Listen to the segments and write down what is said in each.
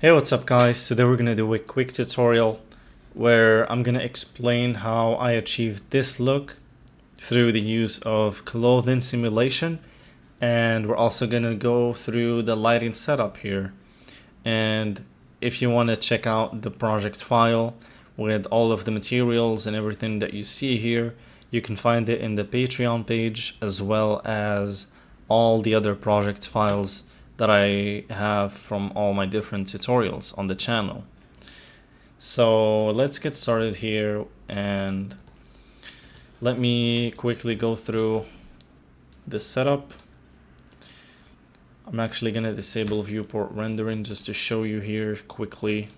Hey, what's up guys? Today we're gonna do a quick tutorial where I'm gonna explain how I achieved this look through the use of clothing simulation, and we're also gonna go through the lighting setup here. And if you want to check out the project file with all of the materials and everything that you see here, you can find it in the Patreon page, as well as all the other project files that I have from all my different tutorials on the channel. So let's get started here, and let me quickly go through the setup. I'm actually going to disable viewport rendering just to show you here quickly.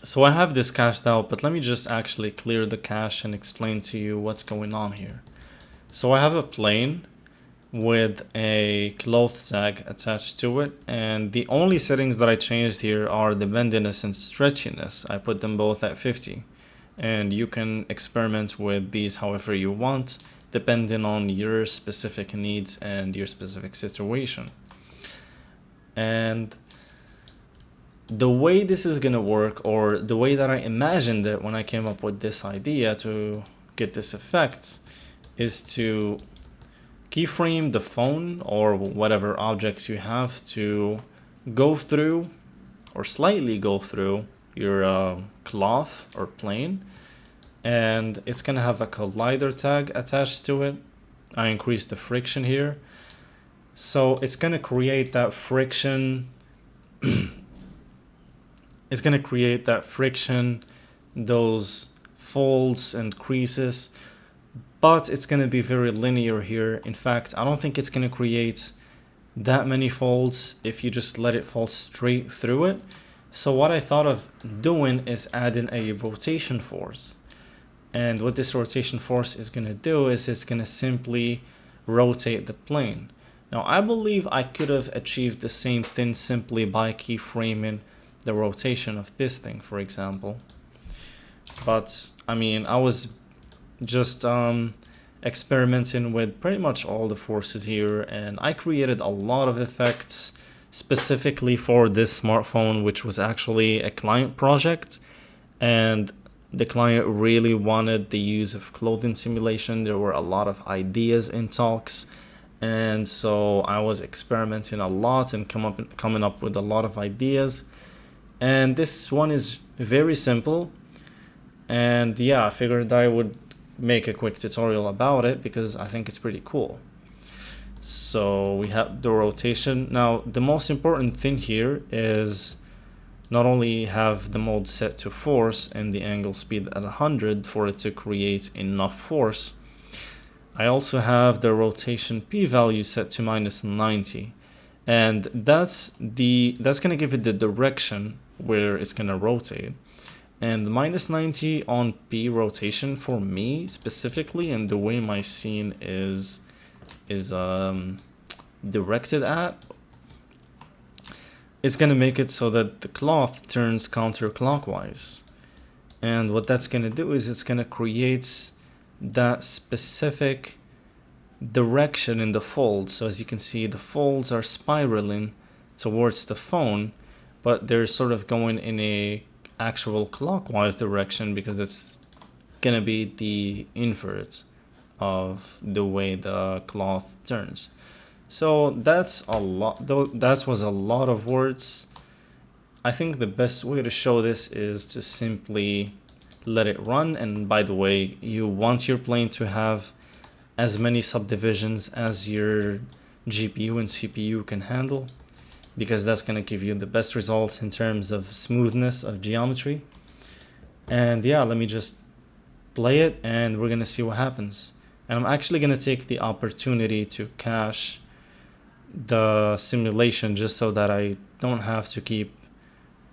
So I have this cached out, but let me just actually clear the cache and explain to you what's going on here. So I have a plane with a cloth tag attached to it, and the only settings that I changed here are the bendiness and stretchiness. I put them both at 50, and you can experiment with these however you want depending on your specific needs and your specific situation. And the way this is gonna work, or the way that I imagined it when I came up with this idea to get this effect, is to keyframe the phone or whatever objects you have to go through or slightly go through your cloth or plane, and it's gonna have a collider tag attached to it. I increased the friction here, so it's gonna create that friction. It's gonna create that friction, those folds and creases, but it's going to be very linear here. In fact, I don't think it's going to create that many folds if you just let it fall straight through it. So what I thought of doing is adding a rotation force. And what this rotation force is going to do is it's going to simply rotate the plane. Now, I believe I could have achieved the same thing simply by keyframing the rotation of this thing, for example. But I mean, I was just experimenting with pretty much all the forces here, and I created a lot of effects specifically for this smartphone, which was actually a client project, and the client really wanted the use of clothing simulation. There were a lot of ideas in talks, and so I was experimenting a lot and coming up with a lot of ideas. And this one is very simple, and yeah, I figured I would make a quick tutorial about it because I think it's pretty cool. So we have the rotation. Now, the most important thing here is not only have the mode set to force and the angle speed at 100 for it to create enough force, I also have the rotation p-value set to -90, and that's gonna give it the direction where it's gonna rotate. And the -90 on P rotation for me specifically, and the way my scene is directed at, it's gonna make it so that the cloth turns counterclockwise. And what that's gonna do is it's gonna create that specific direction in the folds. So as you can see, the folds are spiraling towards the phone, but they're sort of going in a actual clockwise direction because it's gonna be the invert of the way the cloth turns. So that's a lot, though. That was a lot of words. I think the best way to show this is to simply let it run. And by the way, you want your plane to have as many subdivisions as your GPU and CPU can handle, because that's going to give you the best results in terms of smoothness of geometry. And yeah, let me just play it and we're going to see what happens. And I'm actually going to take the opportunity to cache the simulation just so that I don't have to keep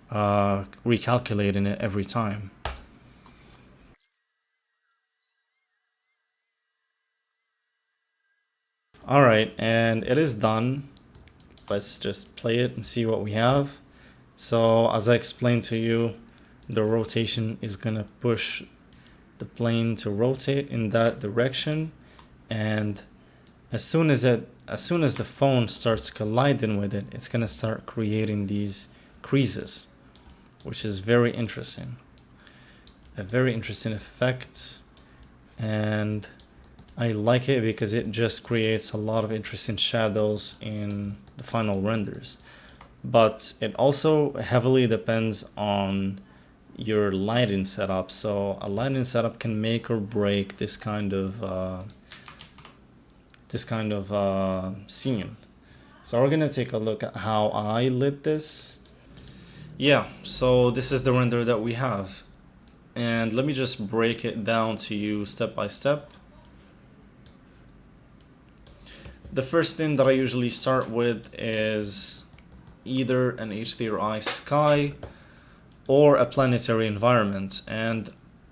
recalculating it every time. Alright, and it is done. Let's just play it and see what we have. So as I explained to you, the rotation is gonna push the plane to rotate in that direction, and as soon as it as soon as the phone starts colliding with it, it's gonna start creating these creases, which is very interesting. A very interesting effect, and I like it because it just creates a lot of interesting shadows in the final renders. But it also heavily depends on your lighting setup. So a lighting setup can make or break this kind of scene. So we're gonna take a look at how I lit this. Yeah, so this is the render that we have, and let me just break it down to you step by step. The first thing that I usually start with is either an HDRI sky or a planetary environment, and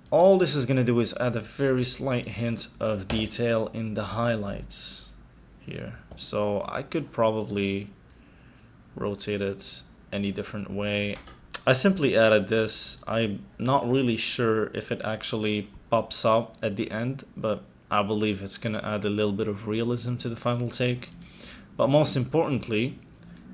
all this is going to do is add a very slight hint of detail in the highlights here. So I could probably rotate it any different way. I simply added this. I'm not really sure if it actually pops up at the end, but I believe it's going to add a little bit of realism to the final take. But most importantly,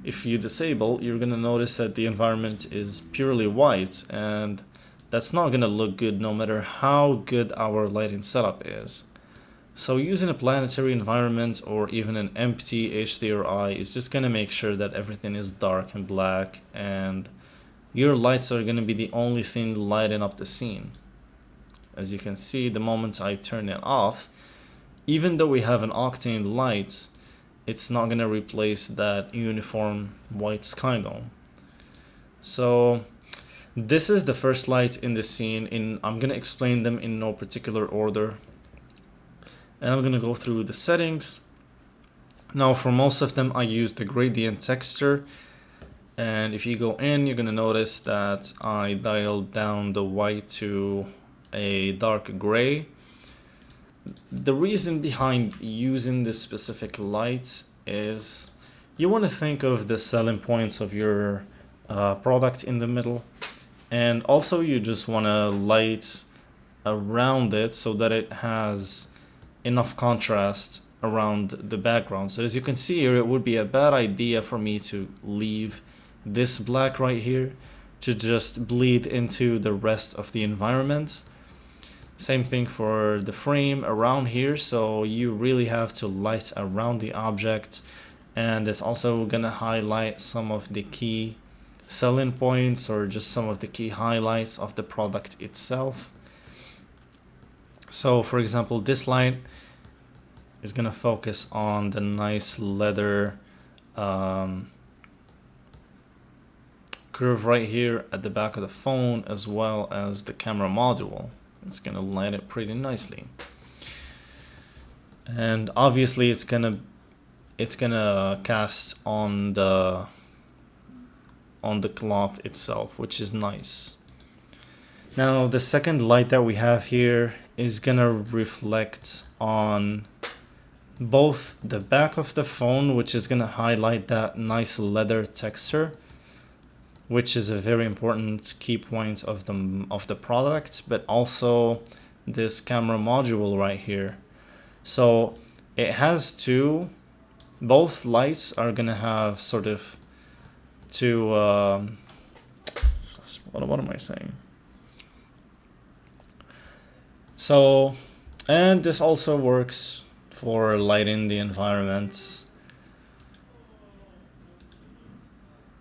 if you disable, you're going to notice that the environment is purely white, and that's not going to look good no matter how good our lighting setup is. So using a planetary environment or even an empty HDRI is just going to make sure that everything is dark and black, and your lights are going to be the only thing lighting up the scene. As you can see, the moment I turn it off, even though we have an Octane light, it's not going to replace that uniform white sky dome. So this is the first light in the scene, and I'm going to explain them in no particular order. And I'm going to go through the settings. Now for most of them I use the gradient texture, and if you go in, you're going to notice that I dialed down the white to a dark gray. The reason behind using this specific light is you want to think of the selling points of your product in the middle, and also you just want to light around it so that it has enough contrast around the background. So as you can see here, it would be a bad idea for me to leave this black right here to just bleed into the rest of the environment. Same thing for the frame around here, so you really have to light around the object, and it's also gonna highlight some of the key selling points or just some of the key highlights of the product itself. So for example, this light is gonna focus on the nice leather curve right here at the back of the phone, as well as the camera module. It's gonna light it pretty nicely, and obviously it's gonna cast on the cloth itself, which is nice. Now the second light that we have here is gonna reflect on both the back of the phone, which is gonna highlight that nice leather texture, which is a very important key point of the product, but also this camera module right here. So it has both lights are gonna have sort of two what am I saying? So, and this also works for lighting the environment.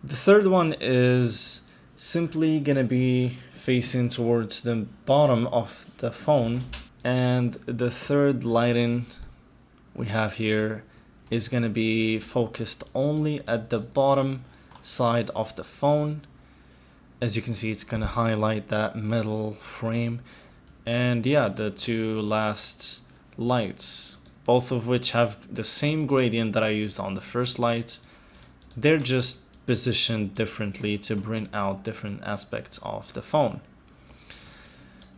The third one is simply gonna be facing towards the bottom of the phone, and the third lighting we have here is gonna be focused only at the bottom side of the phone. As you can see, it's gonna highlight that metal frame, and yeah, the two last lights, both of which have the same gradient that I used on the first light, they're just positioned differently to bring out different aspects of the phone.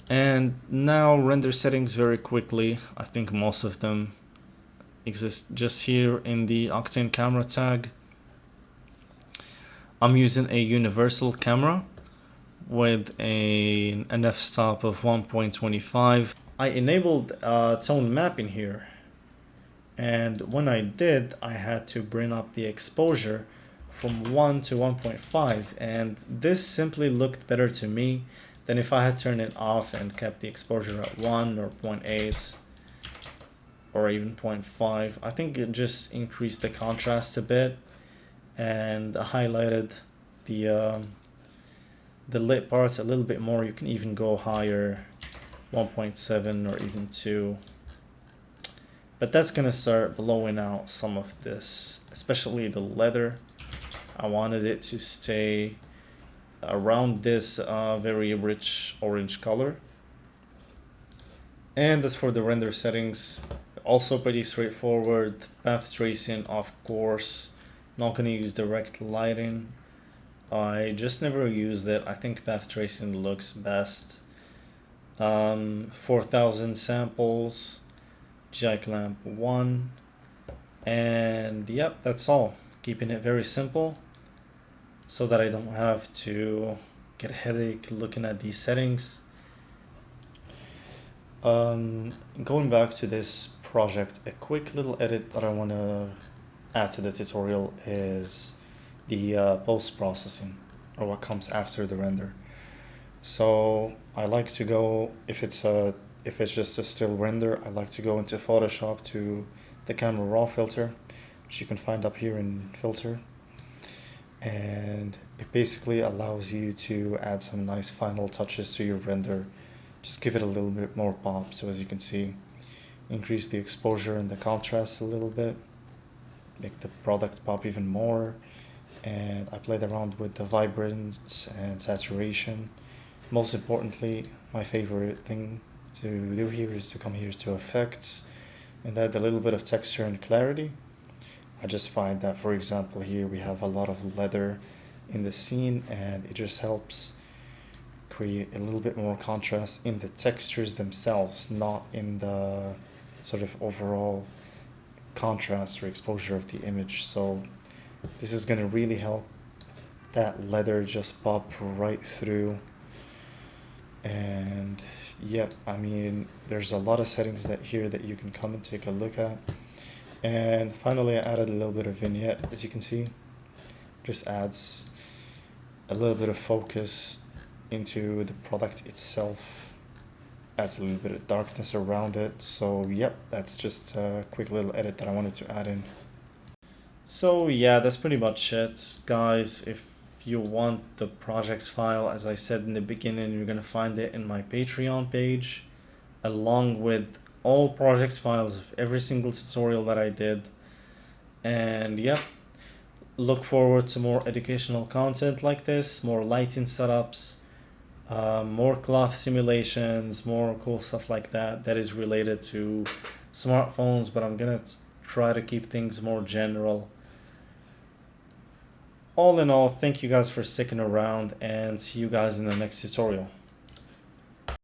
And now render settings very quickly. I think most of them exist just here in the Octane camera tag. I'm using a universal camera with an f-stop of 1.25. I enabled tone mapping here, And when I did, I had to bring up the exposure from 1 to 1.5, and this simply looked better to me than if I had turned it off and kept the exposure at 1 or 0.8 or even 0.5. I think it just increased the contrast a bit and highlighted the lit parts a little bit more. You can even go higher, 1.7 or even 2. But that's gonna start blowing out some of this, especially the leather. I wanted it to stay around this very rich orange color. And as for the render settings, also pretty straightforward. Path tracing, of course. Not gonna use direct lighting. I just never used it. I think path tracing looks best. 4,000 samples, jack lamp 1, and yep, that's all. Keeping it very simple so that I don't have to get a headache looking at these settings. Going back to this project, a quick little edit that I want to add to the tutorial is the post-processing, or what comes after the render. So I like to go, if it's just a still render, I like to go into Photoshop to the camera raw filter, which you can find up here in filter, and it basically allows you to add some nice final touches to your render. Just give it a little bit more pop. So as you can see, increase the exposure and the contrast a little bit, make the product pop even more. And I played around with the vibrance and saturation. Most importantly, my favorite thing to do here is to come here to effects and add a little bit of texture and clarity. I just find that, for example, here we have a lot of leather in the scene, and it just helps create a little bit more contrast in the textures themselves, not in the sort of overall contrast or exposure of the image. So this is going to really help that leather just pop right through. And yep, I mean, there's a lot of settings that here that you can come and take a look at. And finally, I added a little bit of vignette. As you can see, just adds a little bit of focus into the product itself, adds a little bit of darkness around it. So yep, that's just a quick little edit that I wanted to add in. So yeah, that's pretty much it, guys. If you want the projects file, as I said in the beginning, you're gonna find it in my Patreon page, along with all projects files of every single tutorial that I did. And yeah, look forward to more educational content like this, more lighting setups, more cloth simulations, more cool stuff like that that is related to smartphones, but I'm gonna try to keep things more general. All in all, thank you guys for sticking around, and see you guys in the next tutorial.